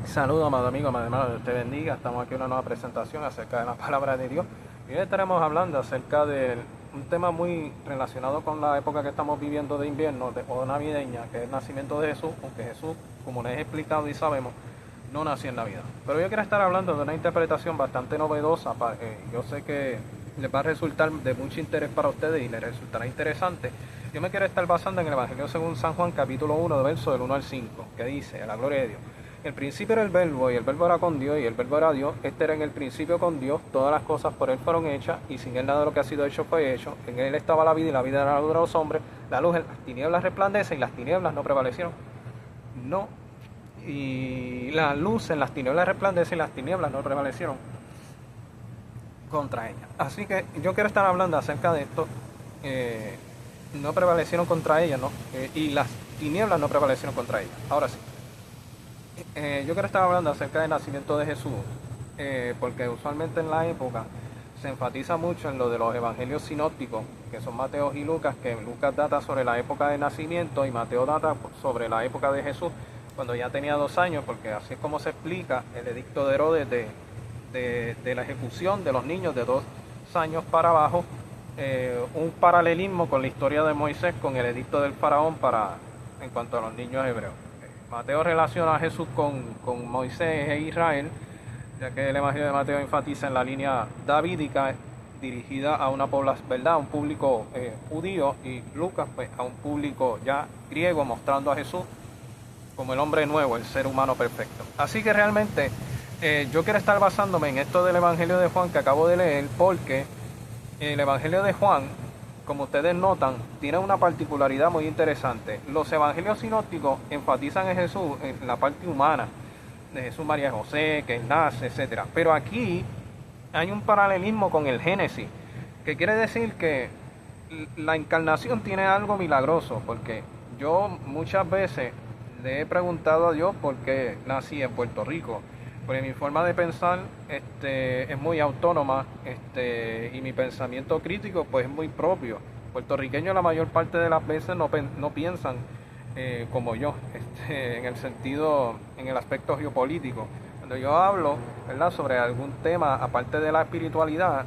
Saludos, amado amigo, amado hermano, Dios te bendiga. Estamos aquí en una nueva presentación acerca de la palabra de Dios. Y hoy estaremos hablando acerca de un tema muy relacionado con la época que estamos viviendo de invierno o navideña, que es el nacimiento de Jesús, aunque Jesús, como les he explicado y sabemos, no nació en Navidad. Pero yo quiero estar hablando de una interpretación bastante novedosa. Yo sé que les va a resultar de mucho interés para ustedes y les resultará interesante. Yo me quiero estar basando en el Evangelio según San Juan, capítulo 1, verso del 1 al 5, que dice, a la gloria de Dios. El principio era el verbo, y el verbo era con Dios, y el verbo era Dios. Este era en el principio con Dios. Todas las cosas por Él fueron hechas, y sin Él nada de lo que ha sido hecho fue hecho. En Él estaba la vida, y la vida era la luz de los hombres. La luz en las tinieblas resplandece, y las tinieblas no prevalecieron. No. Y la luz en las tinieblas resplandece, y las tinieblas no prevalecieron contra ella. Así que yo quiero estar hablando acerca de esto. No prevalecieron contra ella, ¿no? Y las tinieblas no prevalecieron contra ella. Ahora sí. Yo quiero estar hablando acerca del nacimiento de Jesús, porque usualmente en la época se enfatiza mucho en lo de los evangelios sinópticos, que son Mateo y Lucas, que Lucas data sobre la época de nacimiento y Mateo data sobre la época de Jesús, cuando ya tenía 2 años, porque así es como se explica el edicto de Herodes de la ejecución de los niños de 2 años para abajo, un paralelismo con la historia de Moisés, con el edicto del faraón en cuanto a los niños hebreos. Mateo relaciona a Jesús con Moisés e Israel, ya que el Evangelio de Mateo enfatiza en la línea davídica dirigida a una población, ¿verdad?, a un público judío, y Lucas pues a un público ya griego, mostrando a Jesús como el hombre nuevo, el ser humano perfecto. Así que realmente yo quiero estar basándome en esto del Evangelio de Juan que acabo de leer, porque el Evangelio de Juan, como ustedes notan, tiene una particularidad muy interesante. Los evangelios sinópticos enfatizan en Jesús, en la parte humana, de Jesús, María y José, que nace, etc. Pero aquí hay un paralelismo con el Génesis, que quiere decir que la encarnación tiene algo milagroso, porque yo muchas veces le he preguntado a Dios por qué nací en Puerto Rico. Porque mi forma de pensar es muy autónoma, y mi pensamiento crítico pues es muy propio. Puertorriqueños la mayor parte de las veces no piensan como yo, en el sentido, en el aspecto geopolítico. Cuando yo hablo, ¿verdad?, sobre algún tema, aparte de la espiritualidad,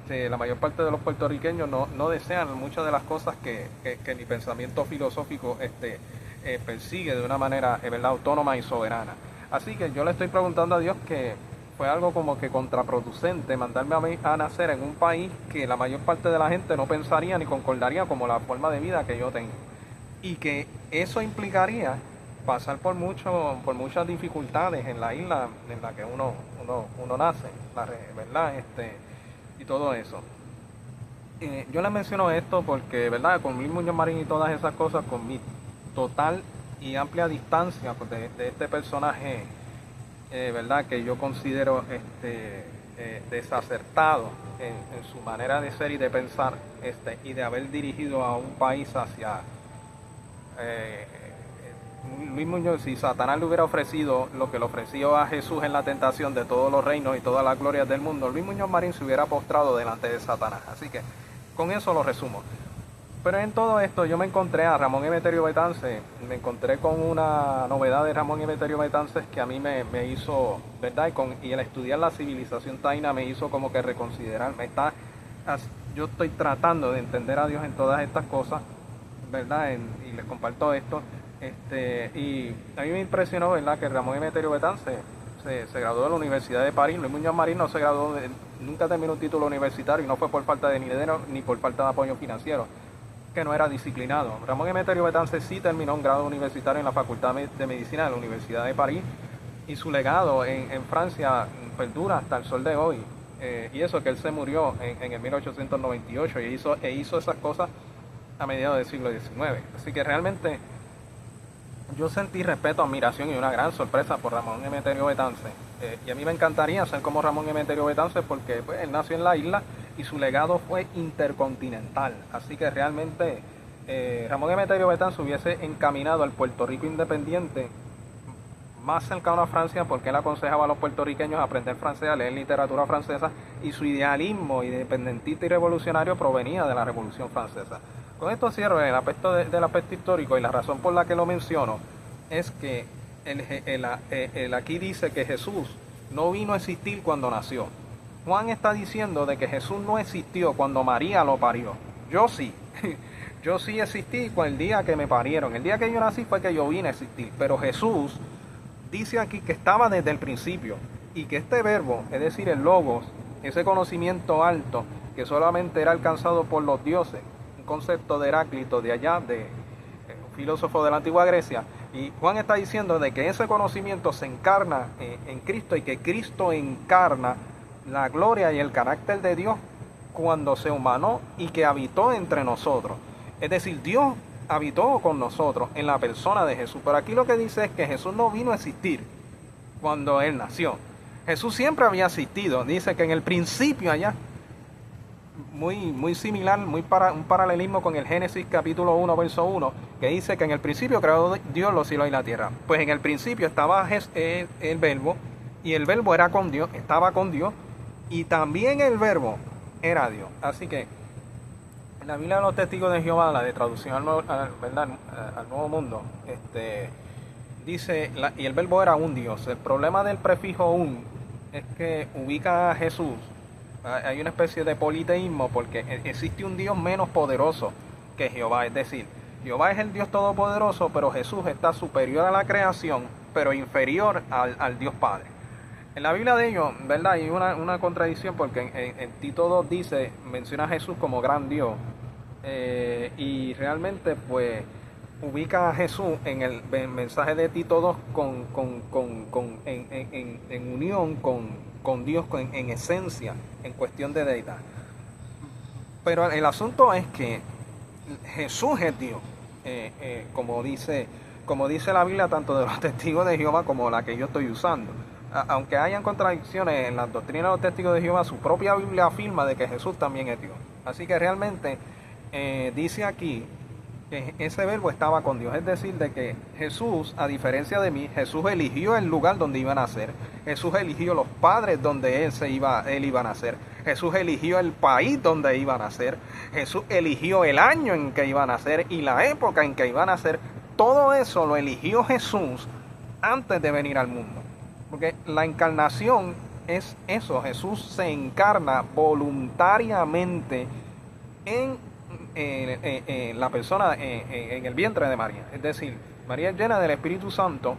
la mayor parte de los puertorriqueños no desean muchas de las cosas que mi pensamiento filosófico persigue de una manera, ¿verdad?, autónoma y soberana. Así que yo le estoy preguntando a Dios, que fue algo como que contraproducente mandarme a mí a nacer en un país que la mayor parte de la gente no pensaría ni concordaría como la forma de vida que yo tengo. Y que eso implicaría pasar por muchas dificultades en la isla en la que uno nace, ¿verdad? Y todo eso. Yo les menciono esto porque, ¿verdad?, con Luis Muñoz Marín y todas esas cosas, con mi total y amplia distancia pues, de este personaje, ¿verdad?, que yo considero desacertado en su manera de ser y de pensar, y de haber dirigido a un país hacia Luis Muñoz. Si Satanás le hubiera ofrecido lo que le ofreció a Jesús en la tentación de todos los reinos y todas las glorias del mundo, Luis Muñoz Marín se hubiera postrado delante de Satanás. Así que con eso lo resumo. Pero en todo esto yo me encontré a Ramón Emeterio Betance, me encontré con una novedad de Ramón Emeterio Betance que a mí me hizo, ¿verdad? Y el estudiar la civilización taína me hizo como que reconsiderarme. Yo estoy tratando de entender a Dios en todas estas cosas, ¿verdad? Y les comparto esto. Y a mí me impresionó, ¿verdad?, que Ramón Emeterio Betance se graduó de la Universidad de París. Luis Muñoz Marín no se graduó, nunca terminó un título universitario, y no fue por falta de dinero ni por falta de apoyo financiero, que no era disciplinado. Ramón Emeterio Betance sí terminó un grado universitario en la Facultad de Medicina de la Universidad de París, y su legado en Francia perdura hasta el sol de hoy. Y eso que él se murió en el 1898 y hizo esas cosas a mediados del siglo XIX. Así que realmente yo sentí respeto, admiración y una gran sorpresa por Ramón Emeterio Betance. Y a mí me encantaría ser como Ramón Emeterio Betance, porque pues, él nació en la isla y su legado fue intercontinental. Así que realmente Ramón Emeterio Betance hubiese encaminado al Puerto Rico independiente más cercano a Francia, porque él aconsejaba a los puertorriqueños a aprender francés, a leer literatura francesa, y su idealismo independentista y revolucionario provenía de la Revolución Francesa. Con esto cierro el aspecto del aspecto histórico, y la razón por la que lo menciono es que aquí dice que Jesús no vino a existir cuando nació. Juan está diciendo de que Jesús no existió cuando María lo parió. Yo sí. Yo sí existí con el día que me parieron. El día que yo nací fue que yo vine a existir. Pero Jesús dice aquí que estaba desde el principio y que este verbo, es decir, el logos, ese conocimiento alto que solamente era alcanzado por los dioses, un concepto de Heráclito de allá, de filósofo de la antigua Grecia, y Juan está diciendo de que ese conocimiento se encarna en Cristo y que Cristo encarna la gloria y el carácter de Dios cuando se humanó y que habitó entre nosotros. Es decir, Dios habitó con nosotros en la persona de Jesús. Pero aquí lo que dice es que Jesús no vino a existir cuando Él nació. Jesús siempre había existido. Dice que en el principio allá, muy similar, un paralelismo con el Génesis capítulo 1, verso 1, que dice que en el principio creó Dios los cielos y la tierra. Pues en el principio estaba el verbo, y el verbo era con Dios, estaba con Dios, y también el verbo era Dios. Así que en la Biblia de los Testigos de Jehová, la de traducción al Nuevo Mundo, dice, y el verbo era un Dios. El problema del prefijo un es que ubica a Jesús. Hay una especie de politeísmo porque existe un Dios menos poderoso que Jehová. Es decir, Jehová es el Dios todopoderoso, pero Jesús está superior a la creación, pero inferior al Dios Padre. En la Biblia de ellos, ¿verdad? Hay una contradicción porque en Tito 2 menciona a Jesús como gran Dios. Y realmente pues ubica a Jesús en el mensaje de Tito 2 en unión con Dios en esencia, en cuestión de deidad. Pero el asunto es que Jesús es Dios, como dice la Biblia, tanto de los testigos de Jehová como la que yo estoy usando. Aunque hayan contradicciones en las doctrinas de los testigos de Jehová, su propia Biblia afirma de que Jesús también es Dios. Así que realmente dice aquí que ese verbo estaba con Dios, es decir, de que Jesús, a diferencia de mí, Jesús eligió el lugar donde iba a nacer, Jesús eligió los padres donde él iba a nacer, Jesús eligió el país donde iba a nacer, Jesús eligió el año en que iba a nacer y la época en que iba a nacer. Todo eso lo eligió Jesús antes de venir al mundo, porque la encarnación es eso. Jesús se encarna voluntariamente en la persona, en el vientre de María. Es decir, María es llena del Espíritu Santo,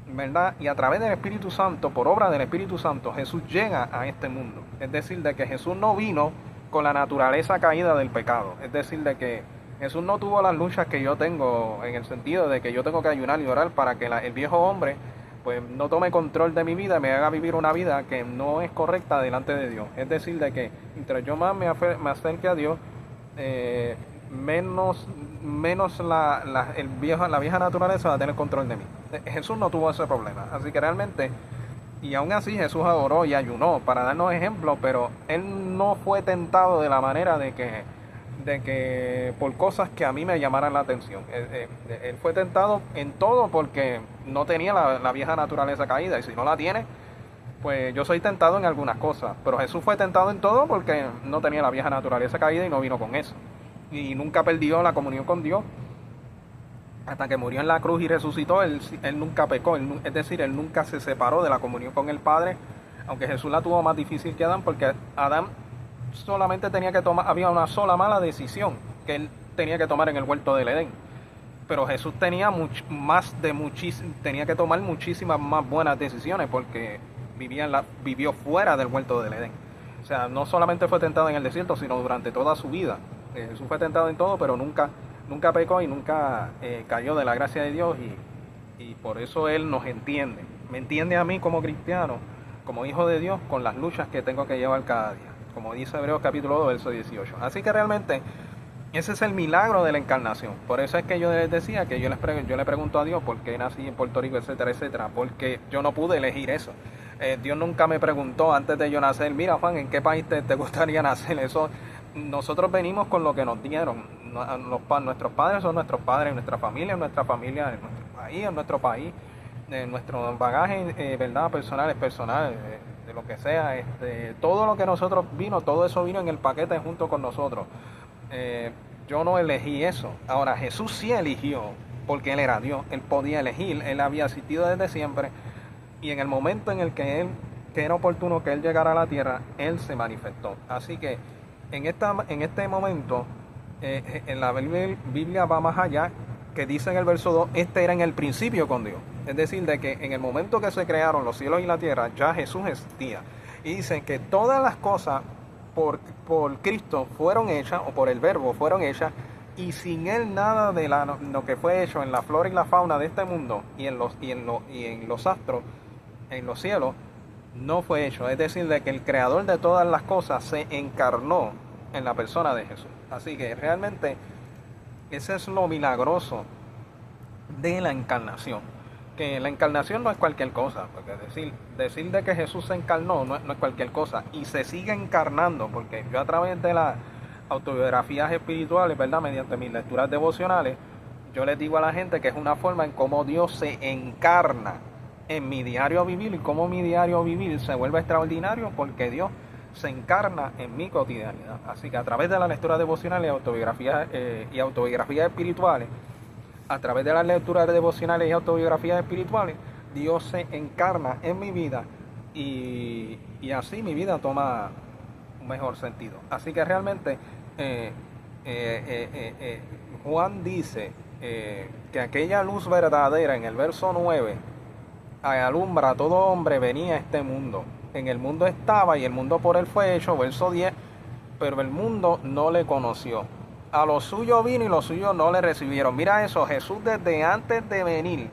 ¿verdad? Y a través del Espíritu Santo, por obra del Espíritu Santo, Jesús llega a este mundo. Es decir, de que Jesús no vino con la naturaleza caída del pecado. Es decir, de que Jesús no tuvo las luchas que yo tengo, en el sentido de que yo tengo que ayunar y orar para que el viejo hombre pues no tome control de mi vida y me haga vivir una vida que no es correcta delante de Dios. Es decir, de que mientras yo más me acerque a Dios, menos la vieja naturaleza va a tener control de mí. Jesús no tuvo ese problema. Así que realmente, y aún así Jesús oró y ayunó para darnos ejemplos, pero Él no fue tentado de la manera de que por cosas que a mí me llamaran la atención. Él fue tentado en todo porque no tenía la vieja naturaleza caída, y si no la tiene, pues yo soy tentado en algunas cosas, pero Jesús fue tentado en todo porque no tenía la vieja naturaleza caída y no vino con eso. Y nunca perdió la comunión con Dios. Hasta que murió en la cruz y resucitó, él nunca pecó, es decir, él nunca se separó de la comunión con el Padre, aunque Jesús la tuvo más difícil que Adán, porque Adán solamente tenía que tomar, había una sola mala decisión que él tenía que tomar en el huerto del Edén. Pero Jesús tenía tenía que tomar muchísimas más buenas decisiones porque vivió fuera del huerto del Edén. O sea, no solamente fue tentado en el desierto, sino durante toda su vida. Jesús fue tentado en todo, pero nunca pecó y nunca cayó de la gracia de Dios, y por eso Él nos entiende. Me entiende a mí como cristiano, como hijo de Dios, con las luchas que tengo que llevar cada día, como dice Hebreos capítulo 2, verso 18. Así que realmente ese es el milagro de la encarnación. Por eso es que yo les decía que yo le pregunto a Dios por qué nací en Puerto Rico, etcétera, etcétera, porque yo no pude elegir eso. Dios nunca me preguntó antes de yo nacer, mira Juan, ¿en qué país te gustaría nacer? Eso, nosotros venimos con lo que nos dieron. Nuestros padres son nuestros padres, nuestra familia en nuestro país, en nuestro país, nuestro bagaje, verdad, personal es personal, de lo que sea, todo lo que nosotros todo eso vino en el paquete junto con nosotros. Yo no elegí eso. Ahora Jesús sí eligió porque Él era Dios, Él podía elegir, Él había existido desde siempre, y en el momento en el que que era oportuno que Él llegara a la tierra, Él se manifestó. Así que en este momento, en la Biblia va más allá, que dice en el verso 2, este era en el principio con Dios. Es decir, de que en el momento que se crearon los cielos y la tierra, ya Jesús existía. Y dicen que todas las cosas por Cristo fueron hechas, o por el Verbo fueron hechas, y sin Él nada de lo que fue hecho en la flora y la fauna de este mundo, y en los astros, en los cielos, no fue hecho. Es decir, de que el creador de todas las cosas se encarnó en la persona de Jesús. Así que realmente ese es lo milagroso de la encarnación. Que la encarnación no es cualquier cosa, porque decir de que Jesús se encarnó no es cualquier cosa, y se sigue encarnando, porque yo a través de las autobiografías espirituales, ¿verdad?, mediante mis lecturas devocionales, yo les digo a la gente que es una forma en cómo Dios se encarna en mi diario vivir, y cómo mi diario vivir se vuelve extraordinario porque Dios se encarna en mi cotidianidad. Así que a través de la lectura devocional y autobiografías espirituales, a través de las lecturas devocionales y autobiografías espirituales, Dios se encarna en mi vida, y así mi vida toma un mejor sentido. Así que realmente Juan dice que aquella luz verdadera en el verso 9 alumbra a todo hombre venía a este mundo. En el mundo estaba y el mundo por él fue hecho, verso 10, pero el mundo no le conoció. A lo suyo vino y los suyos no le recibieron. Mira eso, Jesús desde antes de venir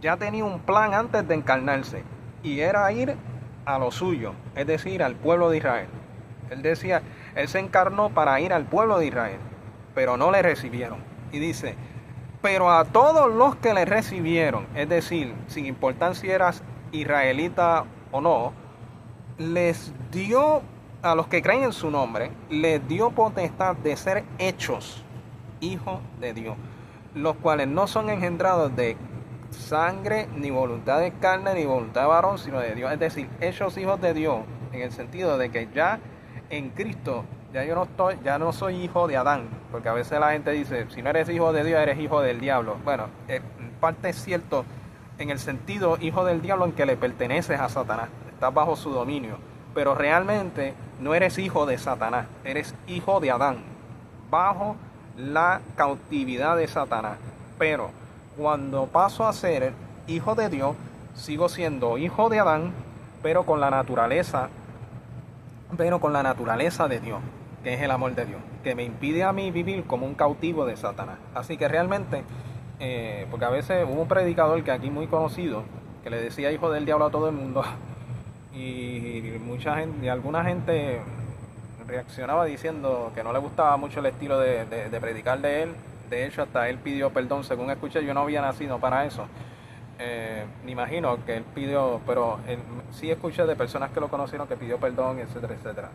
ya tenía un plan antes de encarnarse, y era ir a lo suyo, es decir, al pueblo de Israel. Él decía, Él se encarnó para ir al pueblo de Israel, pero no le recibieron. Y dice, pero a todos los que le recibieron, es decir, sin importar si eras israelita o no, les dio, a los que creen en su nombre, les dio potestad de ser hechos hijos de Dios, los cuales no son engendrados de sangre, ni voluntad de carne, ni voluntad de varón, sino de Dios. Es decir, hechos hijos de Dios, en el sentido de que ya en Cristo, ya no soy hijo de Adán, porque a veces la gente dice, si no eres hijo de Dios, eres hijo del diablo. Bueno, en parte es cierto, en el sentido hijo del diablo en que le perteneces a Satanás, estás bajo su dominio, pero realmente no eres hijo de Satanás, eres hijo de Adán, bajo la cautividad de Satanás. Pero cuando paso a ser hijo de Dios, sigo siendo hijo de Adán, pero con la naturaleza de Dios, que es el amor de Dios, que me impide a mí vivir como un cautivo de Satanás. Así que realmente, porque a veces hubo un predicador que aquí muy conocido, que le decía hijo del diablo a todo el mundo, y mucha gente, y alguna gente reaccionaba diciendo que no le gustaba mucho el estilo de predicar de él. De hecho, hasta él pidió perdón, según escuché. Yo no había nacido para eso. Me imagino que él pidió, pero sí escuché de personas que lo conocieron que pidió perdón, etcétera, etcétera.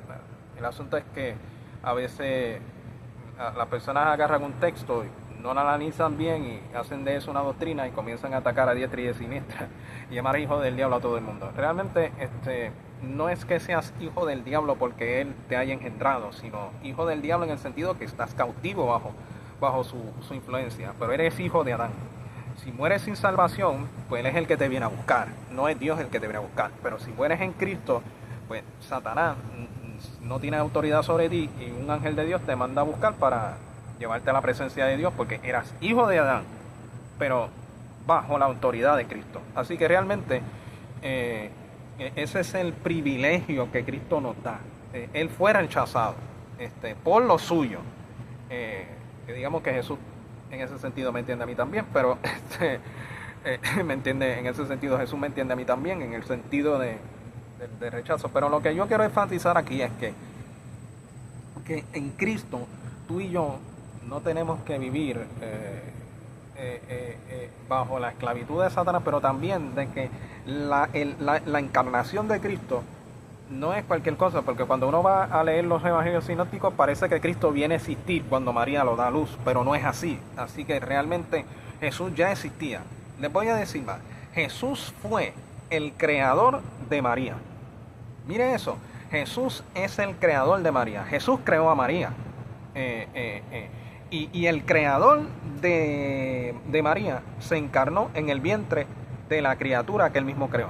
El asunto es que a veces las personas agarran un texto, no lo analizan bien y hacen de eso una doctrina y comienzan a atacar a diestra y de siniestra y llamar hijo del diablo a todo el mundo. Realmente no es que seas hijo del diablo porque él te haya engendrado, sino hijo del diablo en el sentido que estás cautivo bajo su influencia, pero eres hijo de Adán. Si mueres sin salvación, pues Él es el que te viene a buscar, no es Dios el que te viene a buscar. Pero si mueres en Cristo, pues Satanás no tiene autoridad sobre ti y un ángel de Dios te manda a buscar para llevarte a la presencia de Dios, porque eras hijo de Adán, pero bajo la autoridad de Cristo. Así que realmente ese es el privilegio que Cristo nos da. Él fue rechazado por lo suyo. Que digamos que Jesús en ese sentido me entiende a mí también, pero me entiende en ese sentido, Jesús me entiende a mí también en el sentido de rechazo. Pero lo que yo quiero enfatizar aquí es que en Cristo tú y yo no tenemos que vivir bajo la esclavitud de Satanás, pero también de que la encarnación de Cristo no es cualquier cosa, porque cuando uno va a leer los evangelios sinópticos parece que Cristo viene a existir cuando María lo da a luz, pero no es así. Así que realmente Jesús ya existía. Les voy a decir más, Jesús fue el creador de María. Mire eso, Jesús es el creador de María. Jesús creó a María. Y el creador de María se encarnó en el vientre de la criatura que él mismo creó.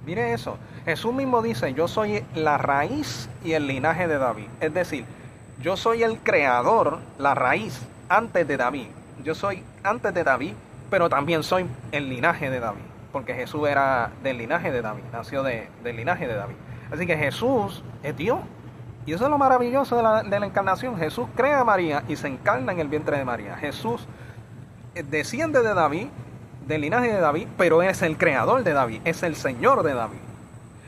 Mire eso, Jesús mismo dice, yo soy la raíz y el linaje de David. Es decir, yo soy el creador, la raíz, antes de David. Yo soy antes de David, pero también soy el linaje de David. Porque Jesús era del linaje de David, nació del linaje de David. Así que Jesús es Dios. Y eso es lo maravilloso de la encarnación. Jesús crea a María y se encarna en el vientre de María. Jesús desciende de David, del linaje de David, pero es el creador de David, es el Señor de David.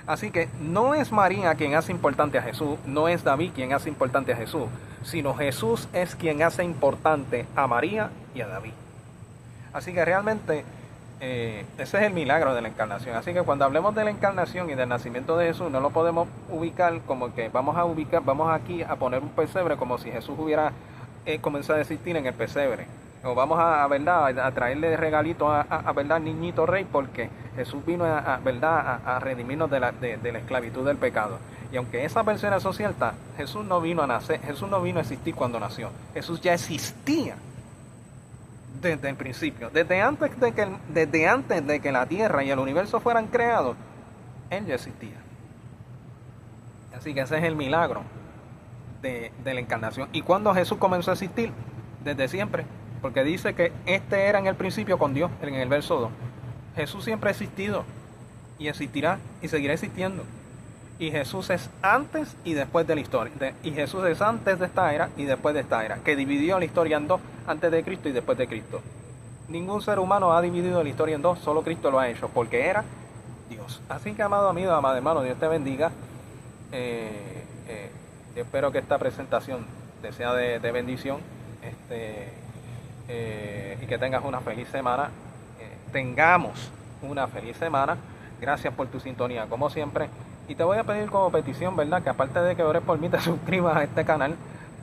Así que no es María quien hace importante a Jesús, no es David quien hace importante a Jesús, sino Jesús es quien hace importante a María y a David. Así que realmente ese es el milagro de la encarnación. Así que cuando hablemos de la encarnación y del nacimiento de Jesús, no lo podemos ubicar como que vamos aquí a poner un pesebre como si Jesús hubiera comenzado a existir en el pesebre. O vamos a traerle regalitos al niñito rey, porque Jesús vino a redimirnos de la esclavitud del pecado. Y aunque esa versión es cierta, Jesús no vino a nacer, Jesús no vino a existir cuando nació. Jesús ya existía desde el principio, desde antes de que la tierra y el universo fueran creados, Él ya existía. Así que ese es el milagro de la encarnación. ¿Y cuándo Jesús comenzó a existir? Desde siempre. Porque dice que este era en el principio con Dios, en el verso 2. Jesús siempre ha existido y existirá y seguirá existiendo. Y Jesús es antes y después de la historia. Y Jesús es antes de esta era y después de esta era, que dividió la historia en dos, antes de Cristo y después de Cristo. Ningún ser humano ha dividido la historia en dos, solo Cristo lo ha hecho, porque era Dios. Así que, amado amigo, amado hermano, Dios te bendiga. Espero que esta presentación te sea de bendición. Y que tengas una feliz semana, tengamos una feliz semana. Gracias por tu sintonía, como siempre. Y te voy a pedir como petición, ¿verdad? Que aparte de que ores por mí, te suscribas a este canal,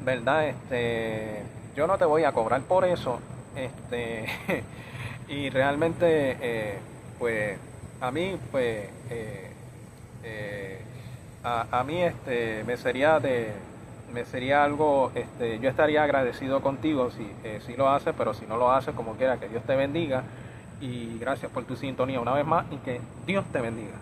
¿verdad? Yo no te voy a cobrar por eso. Y realmente, pues, a mí, pues, a mí, me sería algo, yo estaría agradecido contigo si lo haces, pero si no lo haces, como quiera, que Dios te bendiga. Y gracias por tu sintonía una vez más y que Dios te bendiga.